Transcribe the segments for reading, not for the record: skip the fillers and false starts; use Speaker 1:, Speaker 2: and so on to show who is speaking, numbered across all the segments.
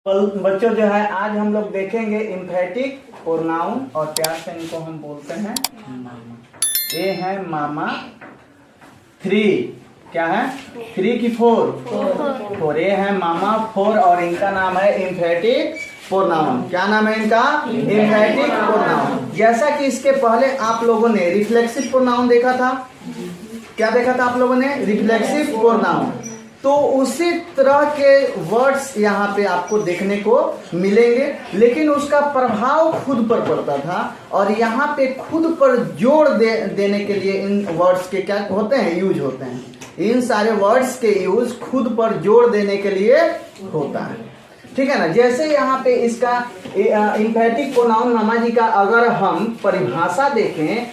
Speaker 1: बच्चों जो है आज हम लोग देखेंगे इम्फेटिक प्रोनाउन और प्यार से इनको हम बोलते हैं मामा। ये है मामा। 3 क्या है 3 की 4 ये है मामा 4 और इनका नाम है इम्फेटिक प्रोनाउन। क्या नाम है इनका? Emphatic pronoun. जैसा कि इसके पहले आप लोगों ने रिफ्लेक्सिव प्रोनाउन देखा था। क्या देखा था आप लोगों ने? Reflexive pronoun. तो उसी तरह के वर्ड्स यहाँ पे आपको देखने को मिलेंगे, लेकिन उसका प्रभाव खुद पर पड़ता था और यहाँ पे खुद पर जोर देने के लिए इन वर्ड्स के क्या होते हैं? यूज होते हैं। इन सारे वर्ड्स के यूज खुद पर जोर देने के लिए होता है। ठीक है ना। जैसे यहाँ पे इसका इम्फेटिक प्रोनाउन मामा जी का अगर हम परिभाषा देखें,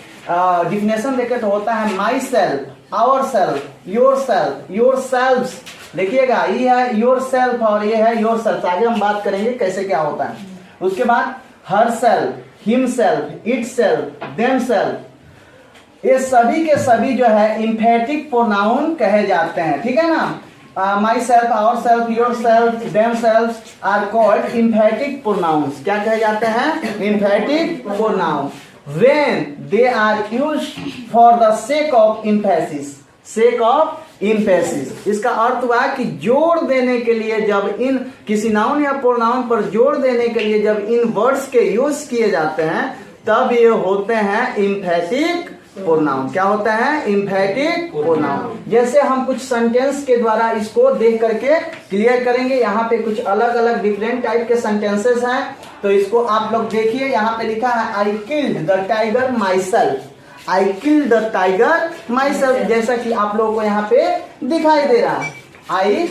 Speaker 1: डिफिनेशन देखें, तो होता है myself, ourself, yourself, yourselves. देखिएगा, ये है योर सेल्फ और ये है योर सेल्फ। आगे हम बात करेंगे कैसे क्या होता है। उसके बाद her self, him self, it self, them self, ये सभी के सभी जो है इम्फेटिक प्रोनाउन कहे जाते हैं। ठीक है ना। Myself, ourself, yourself, themself are called emphatic pronouns. क्या कहे जाते हैं? Emphatic pronoun. When they are used for the sake of emphasis, sake of emphasis, इसका अर्थ हुआ कि जोर देने के लिए, जब इन किसी नाउन या प्रोनाउन पर जोर देने के लिए जब इन वर्ड्स के यूज किए जाते हैं, तब ये होते हैं इम्फेटिक प्रोनाउन। क्या होता है? Emphatic pronoun. जैसे हम कुछ सेंटेंस के द्वारा इसको देख करके क्लियर करेंगे। यहाँ पे कुछ अलग अलग डिफरेंट टाइप के सेंटेंसेस हैं, तो इसको आप लोग देखिए। यहाँ पे लिखा है I killed the tiger my self. I killed the tiger my self, जैसा कि आप लोगों को यहाँ पे दिखाई दे रहा है। I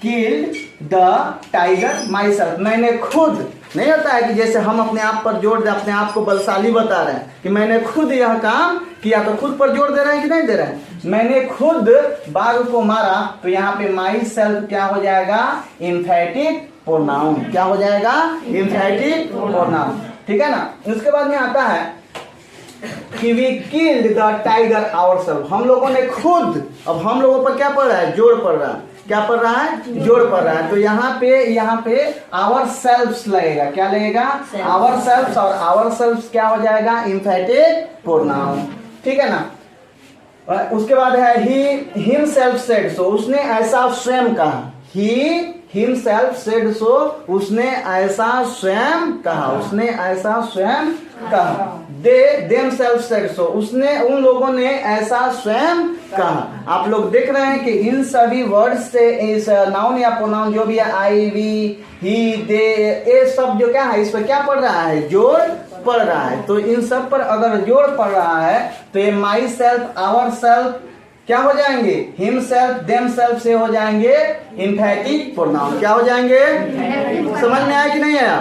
Speaker 1: killed the tiger my self, मैंने खुद। नहीं होता है कि जैसे हम अपने आप पर जोर दे, अपने आप को बलशाली बता रहे हैं कि मैंने खुद यह काम किया, तो खुद पर जोर दे रहे हैं कि नहीं दे रहे हैं? मैंने खुद बाघ को मारा, तो यहाँ पे माई सेल्फ क्या हो जाएगा? Emphatic pronoun. क्या हो जाएगा? Emphatic pronoun. ठीक है ना। उसके बाद में आता है कि we killed the tiger ourself, हम लोगों ने खुद। अब हम लोगों पर क्या पड़ रहा है? जोर पड़ रहा है। क्या पड़ रहा है? जोर पड़ रहा है। तो यहाँ पे आवर सेल्फ्स लगेगा। क्या लगेगा? Ourselves. और आवर सेल्फ्स क्या हो जाएगा? Emphatic pronoun. ठीक है ना। उसके बाद है he himself said so, उसने ऐसा स्वयं कहा। He himself said so, उसने ऐसा स्वयं कहा। उसने ऐसा स्वयं कहा। They themselves said so, उसने उन लोगों ने ऐसा स्वयं कहा। आप लोग देख रहे हैं कि इन सभी वर्ड्स से इस नाउन या प्रोनाउन जो भी है, आई, वी, ही, दे, ये सब जो क्या है, इस पर क्या पड़ रहा है? जोर पड़ रहा है। तो इन सब पर अगर जोर पड़ रहा है, तो ये माई सेल्फ, आवर सेल्फ क्या हो जाएंगे? हिम सेल्फ, देम सेल्फ से हो जाएंगे इम्फेटिक प्रोनाउन। क्या हो जाएंगे? समझ में आया कि नहीं आया?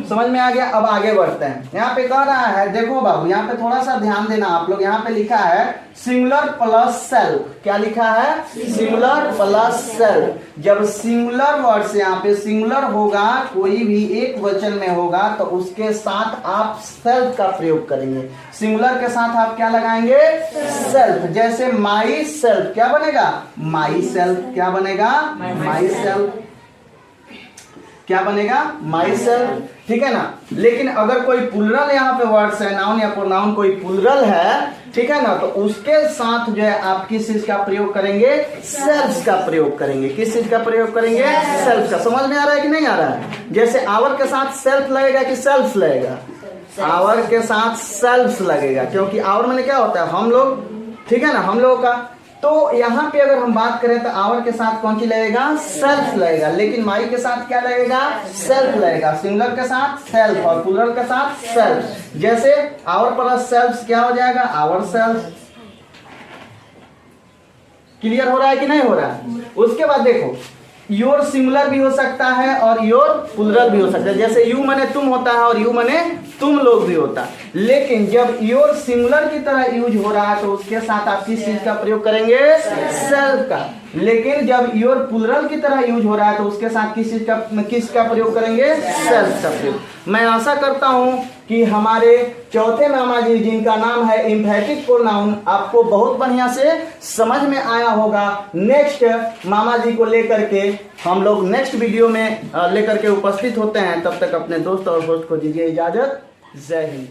Speaker 1: समझ में आ गया। अब आगे बढ़ते हैं। यहाँ पे कह रहा है, देखो बाबू, यहाँ पे थोड़ा सा ध्यान देना आप लोग। यहाँ पे लिखा है सिंगुलर प्लस सेल्फ। क्या लिखा है? Singular plus self. जब सिंगुलर वर्ड से यहाँ पे सिंगुलर होगा, कोई भी एक वचन में होगा, तो उसके साथ आप सेल्फ का प्रयोग करेंगे। सिंगुलर के साथ आप क्या लगाएंगे? सेल्फ। जैसे माई सेल्फ क्या बनेगा? My self. क्या बनेगा? My self. क्या बनेगा? My self. ठीक है ना। लेकिन अगर कोई प्लुरल यहाँ पे वर्ड्स है, नाउन या प्रोनाउन कोई प्लुरल है, ठीक है ना, तो उसके साथ जो है आप किस चीज का प्रयोग करेंगे? सेल्फ का प्रयोग करेंगे। किस चीज का प्रयोग करेंगे? सेल्फ का। समझ में आ रहा है कि नहीं आ रहा है? जैसे आवर के साथ सेल्फ लगेगा कि सेल्फ लगेगा? आवर के साथ सेल्फ लगेगा, क्योंकि आवर में क्या होता है? हम लोग। ठीक है ना, हम लोगों का। तो यहाँ पे अगर हम बात करें तो आवर के साथ कौन सी लगेगा? सेल्फ लगेगा। लेकिन माई के साथ क्या लगेगा? सेल्फ लगेगा। सिंगुलर के साथ सेल्फ और प्लुरल के साथ सेल्फ। जैसे आवर प्लस सेल्फ क्या हो जाएगा? Our self. क्लियर हो रहा है कि नहीं हो रहा है? उसके बाद देखो, योर सिंगुलर भी हो सकता है और योर प्लुरल भी हो सकता है। जैसे यू मने तुम होता है और यू मने तुम लोग भी होता है। लेकिन जब योर सिंगुलर की तरह यूज हो रहा है, तो उसके साथ आप किस चीज का प्रयोग करेंगे? सेल्फ का। लेकिन जब योर प्लूरल की तरह यूज हो रहा है तो उसके साथ किसका प्रयोग करेंगे? सेल्फ का प्रयोग। मैं आशा करता हूं कि हमारे चौथे मामा जी जिनका नाम है एम्फैटिक प्रोनाउन आपको बहुत बढ़िया से समझ में आया होगा। नेक्स्ट मामा जी को लेकर के हम लोग नेक्स्ट वीडियो में लेकर के उपस्थित होते हैं। तब तक अपने दोस्त और होस्ट को दीजिए इजाजत। जय हिंद।